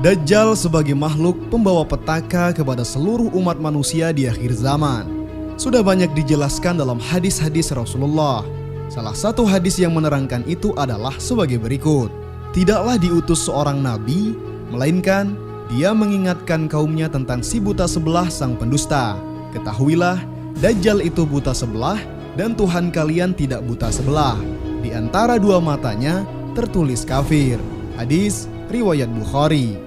Dajjal sebagai makhluk pembawa petaka kepada seluruh umat manusia di akhir zaman sudah banyak dijelaskan dalam hadis-hadis Rasulullah. Salah satu hadis yang menerangkan itu adalah sebagai berikut. Tidaklah diutus seorang nabi, melainkan dia mengingatkan kaumnya tentang si buta sebelah sang pendusta. Ketahuilah, Dajjal itu buta sebelah dan Tuhan kalian tidak buta sebelah. Di antara dua matanya tertulis kafir. Hadis riwayat Bukhari.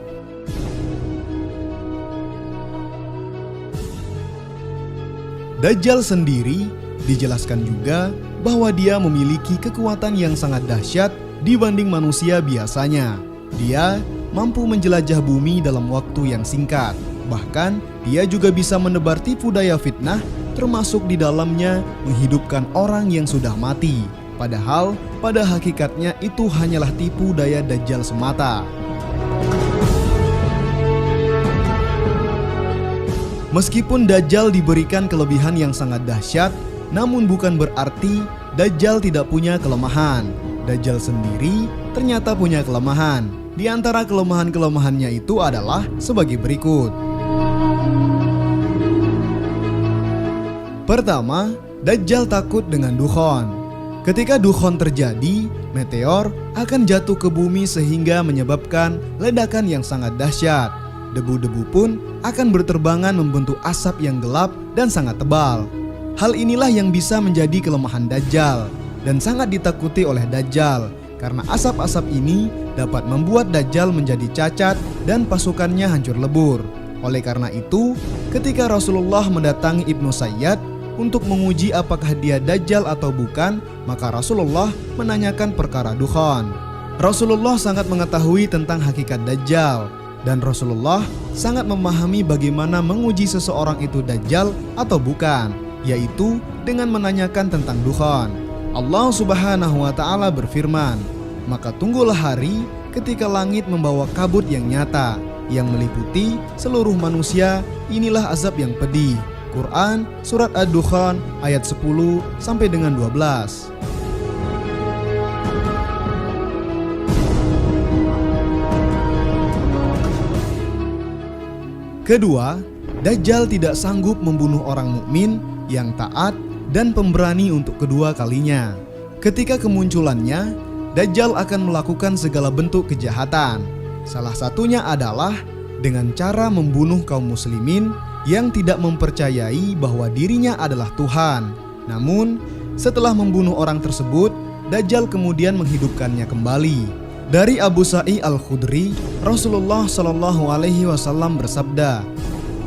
Dajjal sendiri dijelaskan juga bahwa dia memiliki kekuatan yang sangat dahsyat dibanding manusia biasanya. Dia mampu menjelajah bumi dalam waktu yang singkat. Bahkan dia juga bisa menebar tipu daya fitnah, termasuk di dalamnya menghidupkan orang yang sudah mati. Padahal pada hakikatnya itu hanyalah tipu daya Dajjal semata. Meskipun Dajjal diberikan kelebihan yang sangat dahsyat, namun bukan berarti Dajjal tidak punya kelemahan. Dajjal sendiri ternyata punya kelemahan. Di antara kelemahan-kelemahannya itu adalah sebagai berikut. Pertama, Dajjal takut dengan dukhon. Ketika dukhon terjadi, meteor akan jatuh ke bumi sehingga menyebabkan ledakan yang sangat dahsyat. Debu-debu pun akan berterbangan membentuk asap yang gelap dan sangat tebal. Hal inilah yang bisa menjadi kelemahan Dajjal dan sangat ditakuti oleh Dajjal karena asap-asap ini dapat membuat Dajjal menjadi cacat dan pasukannya hancur lebur. Oleh karena itu, ketika Rasulullah mendatangi Ibnu Sayyad untuk menguji apakah dia Dajjal atau bukan, maka Rasulullah menanyakan perkara dukhon. Rasulullah sangat mengetahui tentang hakikat Dajjal. Dan Rasulullah sangat memahami bagaimana menguji seseorang itu Dajjal atau bukan, yaitu dengan menanyakan tentang dukhon. Allah Subhanahu wa Ta'ala berfirman, "Maka tunggulah hari ketika langit membawa kabut yang nyata, yang meliputi seluruh manusia, inilah azab yang pedih." Quran Surat Ad-Dukhan ayat 10 sampai dengan 12. Kedua, Dajjal tidak sanggup membunuh orang mukmin yang taat dan pemberani untuk kedua kalinya. Ketika kemunculannya, Dajjal akan melakukan segala bentuk kejahatan. Salah satunya adalah dengan cara membunuh kaum muslimin yang tidak mempercayai bahwa dirinya adalah Tuhan. Namun, setelah membunuh orang tersebut, Dajjal kemudian menghidupkannya kembali. Dari Abu Sa'id Al-Khudri, Rasulullah Shallallahu Alaihi Wasallam bersabda,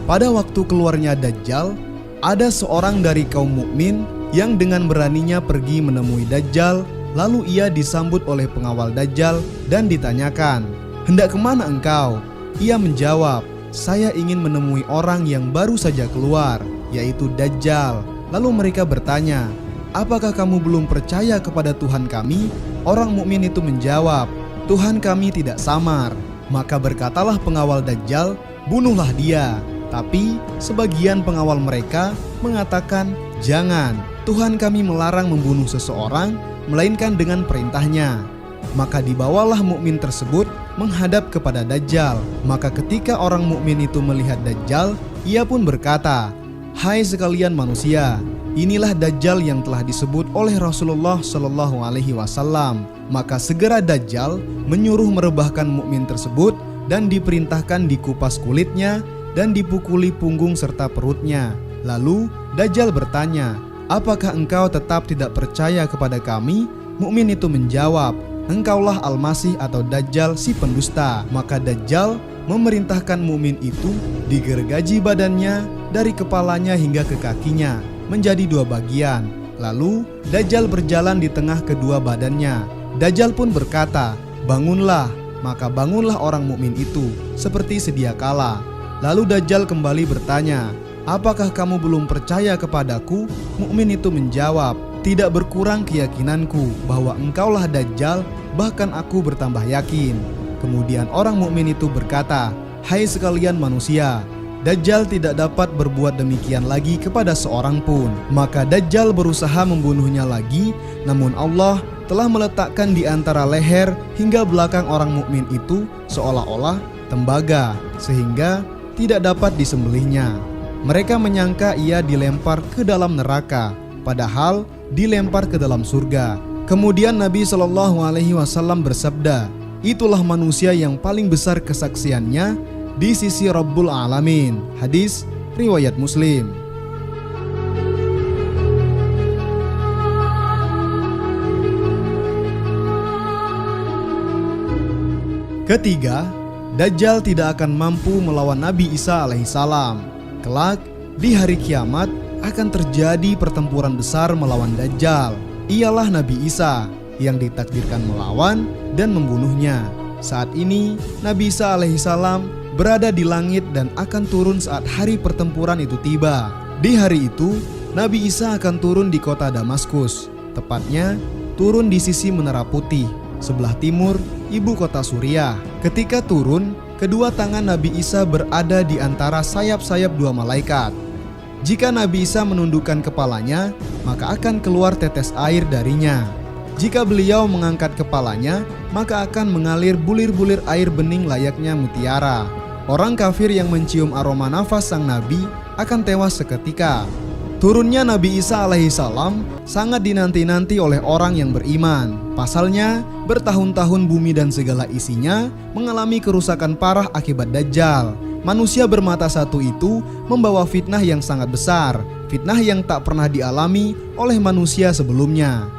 pada waktu keluarnya Dajjal, ada seorang dari kaum mukmin yang dengan beraninya pergi menemui Dajjal, lalu ia disambut oleh pengawal Dajjal dan ditanyakan, hendak kemana engkau? Ia menjawab, saya ingin menemui orang yang baru saja keluar, yaitu Dajjal. Lalu mereka bertanya, apakah kamu belum percaya kepada Tuhan kami? Orang mukmin itu menjawab, Tuhan kami tidak samar. Maka berkatalah pengawal Dajjal, bunuhlah dia. Tapi sebagian pengawal mereka mengatakan, jangan, Tuhan kami melarang membunuh seseorang, melainkan dengan perintahnya. Maka dibawalah mukmin tersebut menghadap kepada Dajjal. Maka ketika orang mukmin itu melihat Dajjal, ia pun berkata, hai sekalian manusia, inilah Dajjal yang telah disebut oleh Rasulullah Shallallahu Alaihi Wasallam. Maka segera Dajjal menyuruh merebahkan mukmin tersebut dan diperintahkan dikupas kulitnya dan dipukuli punggung serta perutnya. Lalu Dajjal bertanya, apakah engkau tetap tidak percaya kepada kami? Mukmin itu menjawab, engkaulah Al-Masih atau Dajjal si pendusta. Maka Dajjal memerintahkan mukmin itu digergaji badannya dari kepalanya hingga ke kakinya menjadi dua bagian. Lalu Dajjal berjalan di tengah kedua badannya. Dajjal pun berkata, bangunlah. Maka bangunlah orang mukmin itu seperti sedia kala. Lalu Dajjal kembali bertanya, apakah kamu belum percaya kepadaku? Mukmin itu menjawab, tidak berkurang keyakinanku bahwa engkaulah Dajjal, bahkan aku bertambah yakin. Kemudian orang mukmin itu berkata, hai sekalian manusia, Dajjal tidak dapat berbuat demikian lagi kepada seorang pun. Maka Dajjal berusaha membunuhnya lagi, namun Allah telah meletakkan di antara leher hingga belakang orang mukmin itu seolah-olah tembaga, sehingga tidak dapat disembelihnya. Mereka menyangka ia dilempar ke dalam neraka, padahal dilempar ke dalam surga. Kemudian Nabi SAW bersabda, itulah manusia yang paling besar kesaksiannya di sisi Rabbul Alamin. Hadis riwayat Muslim. Ketiga, Dajjal tidak akan mampu melawan Nabi Isa alaihissalam. Kelak di hari kiamat akan terjadi pertempuran besar melawan Dajjal. Ialah Nabi Isa yang ditakdirkan melawan dan membunuhnya. Saat ini Nabi Isa alaihissalam berada di langit dan akan turun saat hari pertempuran itu tiba. Di hari itu Nabi Isa akan turun di kota Damaskus, tepatnya turun di sisi Menara Putih, sebelah timur ibu kota Suriah. Ketika turun, kedua tangan Nabi Isa berada di antara sayap-sayap dua malaikat. Jika Nabi Isa menundukkan kepalanya, maka akan keluar tetes air darinya. Jika beliau mengangkat kepalanya, maka akan mengalir bulir-bulir air bening layaknya mutiara. Orang kafir yang mencium aroma nafas sang Nabi akan tewas seketika. Turunnya Nabi Isa alaihissalam sangat dinanti-nanti oleh orang yang beriman. Pasalnya, bertahun-tahun bumi dan segala isinya mengalami kerusakan parah akibat Dajjal. Manusia bermata satu itu membawa fitnah yang sangat besar, fitnah yang tak pernah dialami oleh manusia sebelumnya.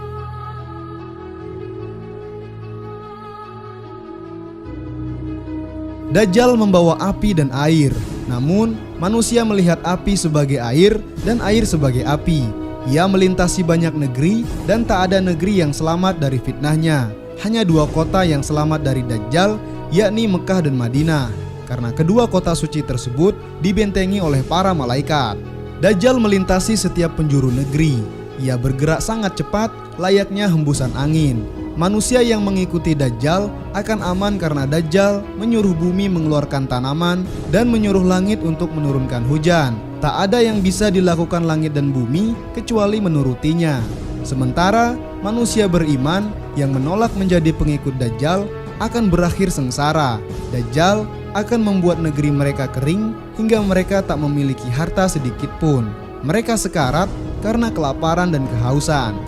Dajjal membawa api dan air. Namun, manusia melihat api sebagai air dan air sebagai api. Ia melintasi banyak negeri dan tak ada negeri yang selamat dari fitnahnya. Hanya dua kota yang selamat dari Dajjal, yakni Mekah dan Madinah. Karena kedua kota suci tersebut dibentengi oleh para malaikat. Dajjal melintasi setiap penjuru negeri. Ia bergerak sangat cepat, layaknya hembusan angin. Manusia yang mengikuti Dajjal akan aman karena Dajjal menyuruh bumi mengeluarkan tanaman dan menyuruh langit untuk menurunkan hujan. Tak ada yang bisa dilakukan langit dan bumi kecuali menurutinya. Sementara manusia beriman yang menolak menjadi pengikut Dajjal akan berakhir sengsara. Dajjal akan membuat negeri mereka kering hingga mereka tak memiliki harta sedikit pun. Mereka sekarat karena kelaparan dan kehausan.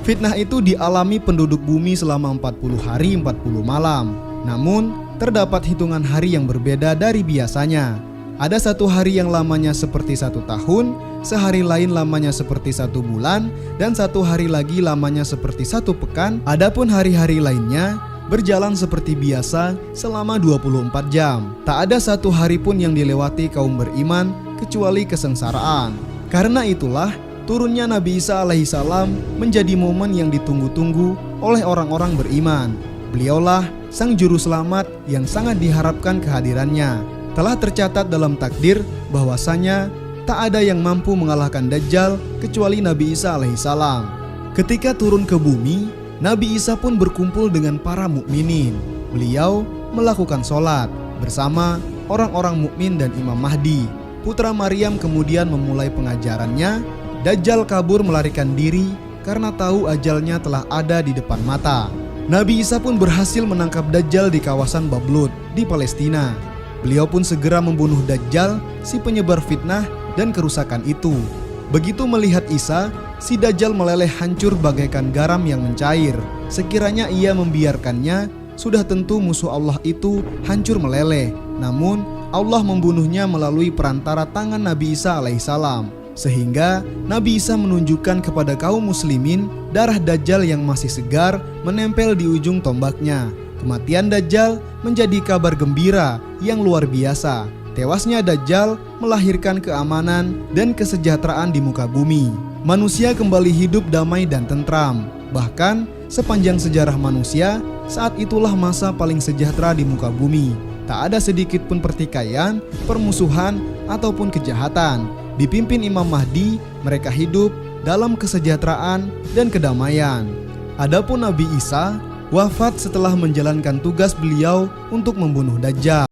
Fitnah itu dialami penduduk bumi selama 40 hari 40 malam. Namun, terdapat hitungan hari yang berbeda dari biasanya. Ada satu hari yang lamanya seperti 1 tahun, sehari lain lamanya seperti 1 bulan, dan satu hari lagi lamanya seperti 1 pekan. Adapun hari-hari lainnya berjalan seperti biasa selama 24 jam. Tak ada satu hari pun yang dilewati kaum beriman kecuali kesengsaraan. Karena itulah, turunnya Nabi Isa alaihissalam menjadi momen yang ditunggu-tunggu oleh orang-orang beriman. Beliaulah sang juru selamat yang sangat diharapkan kehadirannya. Telah tercatat dalam takdir bahwasanya tak ada yang mampu mengalahkan Dajjal kecuali Nabi Isa alaihissalam. Ketika turun ke bumi, Nabi Isa pun berkumpul dengan para mukminin. Beliau melakukan sholat bersama orang-orang mukmin dan Imam Mahdi. Putra Maryam kemudian memulai pengajarannya. Dajjal kabur melarikan diri karena tahu ajalnya telah ada di depan mata. Nabi Isa pun berhasil menangkap Dajjal di kawasan Bablut di Palestina. Beliau pun segera membunuh Dajjal, si penyebar fitnah dan kerusakan itu. Begitu melihat Isa, si Dajjal meleleh hancur bagaikan garam yang mencair. Sekiranya ia membiarkannya, sudah tentu musuh Allah itu hancur meleleh. Namun Allah membunuhnya melalui perantara tangan Nabi Isa alaihissalam. Sehingga Nabi Isa menunjukkan kepada kaum muslimin darah Dajjal yang masih segar menempel di ujung tombaknya. Kematian Dajjal menjadi kabar gembira yang luar biasa. Tewasnya Dajjal melahirkan keamanan dan kesejahteraan di muka bumi. Manusia kembali hidup damai dan tentram. Bahkan sepanjang sejarah manusia, saat itulah masa paling sejahtera di muka bumi. Tak ada sedikit pun pertikaian, permusuhan, ataupun kejahatan. Dipimpin Imam Mahdi, mereka hidup dalam kesejahteraan dan kedamaian. Adapun Nabi Isa wafat setelah menjalankan tugas beliau untuk membunuh Dajjal.